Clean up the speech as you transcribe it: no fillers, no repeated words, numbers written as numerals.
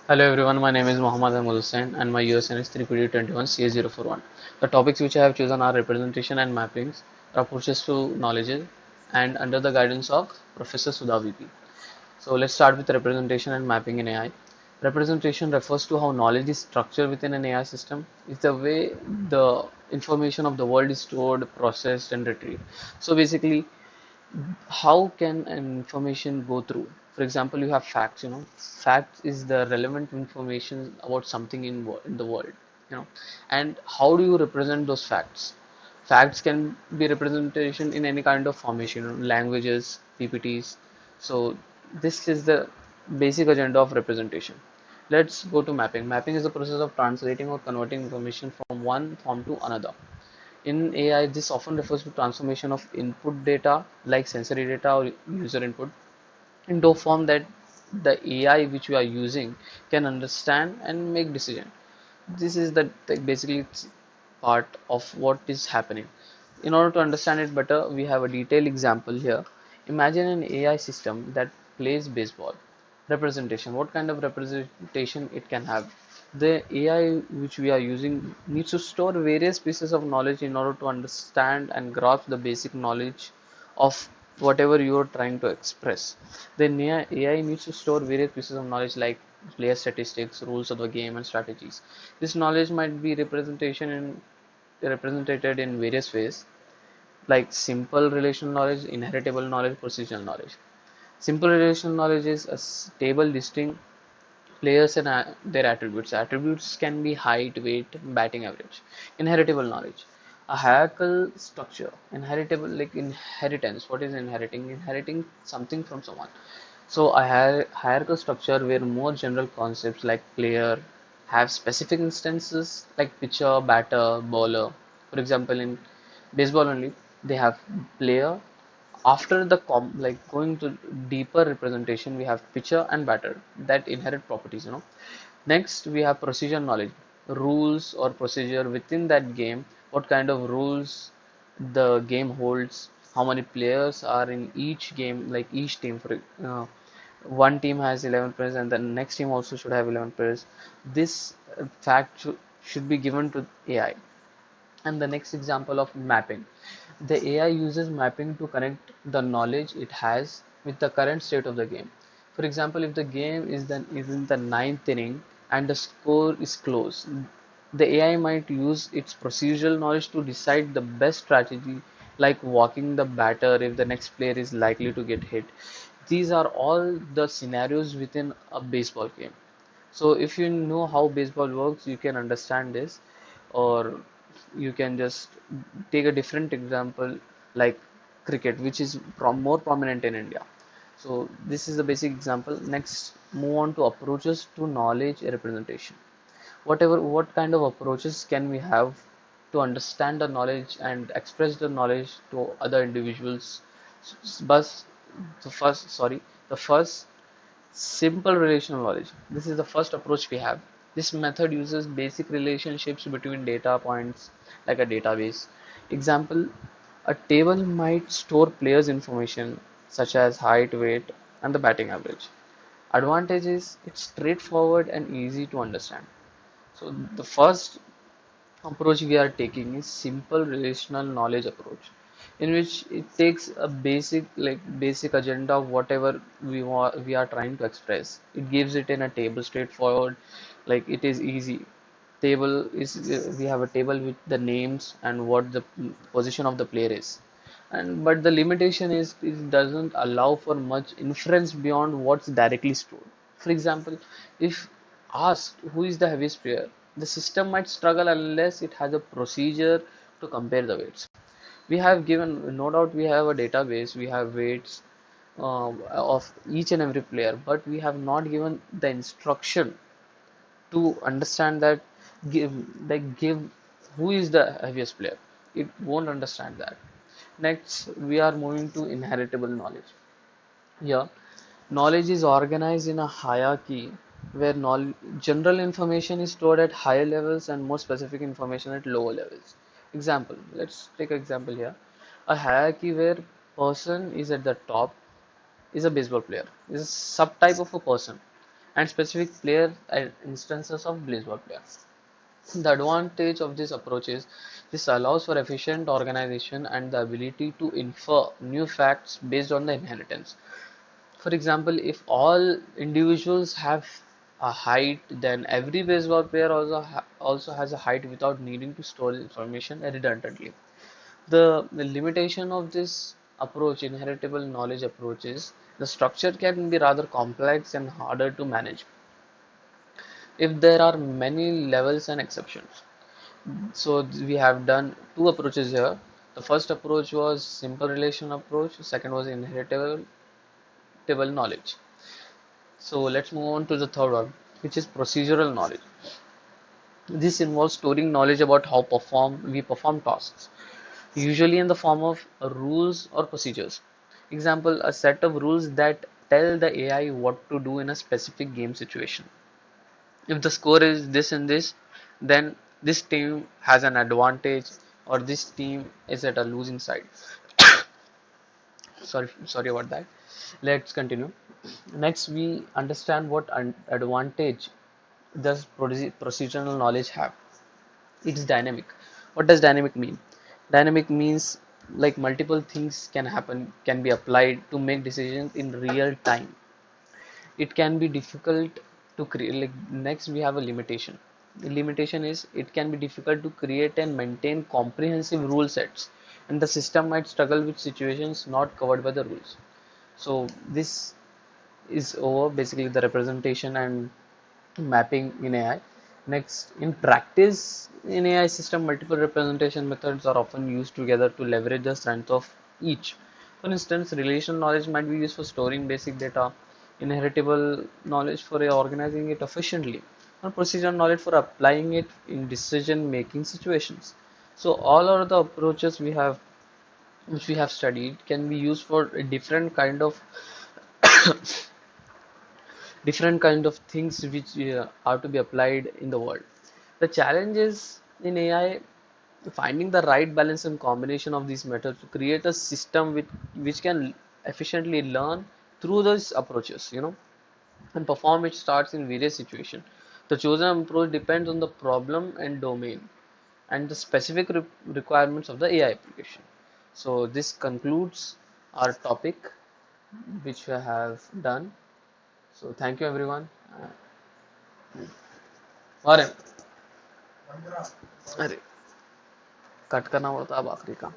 Hello everyone, my name is Ahemad and my USN is 3PD21CS041. The topics which I have chosen are representation and mappings, approaches to knowledge, and under the guidance of Professor Sudha VP. So let's start with representation and mapping in AI. Representation refers to how knowledge is structured within an AI system. It's the way the information of the world is stored, processed, and retrieved. So basically, how can an information go through? For example, you have facts. Facts is the relevant information about something in the world. And how do you represent those facts? Facts can be representation in any kind of formation, languages, PPTs. So this is the basic agenda of representation. Let's go to mapping. Mapping is the process of translating or converting information from one form to another. In AI, this often refers to transformation of input data like sensory data or user input into a form that the AI which we are using can understand and make decision. This is the basically part of what is happening. In order to understand it better, we have a detailed example here. Imagine an AI system that plays baseball. Representation. What kind of representation it can have? The AI which we are using needs to store various pieces of knowledge in order to understand and grasp the basic knowledge of whatever you are trying to express. Then AI needs to store various pieces of knowledge like player statistics, rules of the game, and strategies. This knowledge might be represented in various ways, like simple relational knowledge, inheritable knowledge, procedural knowledge. Simple relational knowledge is a table listing players and their attributes. Attributes can be height, weight, batting average. Inheritable knowledge. A hierarchical structure. Inheritable, like inheritance. What is inheriting? Inheriting something from someone. So a hierarchical structure where more general concepts like player have specific instances like pitcher, batter, bowler. For example, in baseball only, they have player. After the like going to deeper representation, we have pitcher and batter that inherit properties. Next, we have procedure knowledge, rules or procedure within that game, what kind of rules the game holds, how many players are in each game, like each team. For one team has 11 players and the next team also should have 11 players. This fact should be given to AI. And the next example of mapping. The AI uses mapping to connect the knowledge it has with the current state of the game. For example, if the game is in the ninth inning and the score is close, the AI might use its procedural knowledge to decide the best strategy, like walking the batter if the next player is likely to get hit. These are all the scenarios within a baseball game. So if you know how baseball works, you can understand this, or you can just take a different example like cricket, which is more prominent in India. So this is the basic example. Next, move on to approaches to knowledge representation. What kind of approaches can we have to understand the knowledge and express the knowledge to other individuals? But the first simple relational knowledge. This is the first approach we have. This method uses basic relationships between data points like a database. Example, a table might store players' information such as height, weight, and the batting average. Advantage is it's straightforward and easy to understand. So the first approach we are taking is simple relational knowledge approach, in which it takes a basic agenda of whatever we are trying to express. It gives it in a table, straightforward, like it is easy. Table is We have a table with the names and what the position of the player is, and but the limitation is it doesn't allow for much inference beyond what's directly stored. For example, if asked who is the heaviest player, the system might struggle unless it has a procedure to compare the weights. We have given, no doubt, we have a database, we have weights of each and every player, but we have not given the instruction to understand that, give give who is the heaviest player. It won't understand that. Next, we are moving to inheritable knowledge. Here, knowledge is organized in a hierarchy where general information is stored at higher levels and more specific information at lower levels. Example, let's take an example here. A hierarchy where person is at the top is a baseball player, is a subtype of a person. and specific player instances of Blazor player. The advantage of this approach is this allows for efficient organization and the ability to infer new facts based on the inheritance. For example, if all individuals have a height, then every baseball player also has a height without needing to store information redundantly. The limitation of this approach, inheritable knowledge approach, is the structure can be rather complex and harder to manage if there are many levels and exceptions. So we have done two approaches here. The first approach was simple relation approach. Second was inheritable knowledge. So let's move on to the third one, which is procedural knowledge. This involves storing knowledge about how we perform tasks, usually in the form of rules or procedures. Example, a set of rules that tell the AI what to do in a specific game situation. If the score is this and this, then this team has an advantage or this team is at a losing side. Sorry about that. Let's continue. Next, we understand what advantage does procedural knowledge have. It's dynamic. What does dynamic mean? Dynamic means like multiple things can happen, can be applied to make decisions in real time. It can be difficult to create. Like next, we have a limitation. The limitation is it can be difficult to create and maintain comprehensive rule sets, and the system might struggle with situations not covered by the rules. So this is over basically the representation and mapping in AI. Next, in practice, in AI system, multiple representation methods are often used together to leverage the strength of each. For instance, relational knowledge might be used for storing basic data, inheritable knowledge for organizing it efficiently, and procedural knowledge for applying it in decision-making situations. So all of the approaches which we have studied, can be used for a different kind of things which are to be applied in the world. The challenge is in AI finding the right balance and combination of these methods to create a system which can efficiently learn through those approaches, and perform which starts in various situations. The chosen approach depends on the problem and domain and the specific requirements of the AI application. So this concludes our topic which we have done. So thank you everyone. अरे अरे cut करना पड़ता है अब आखिरी का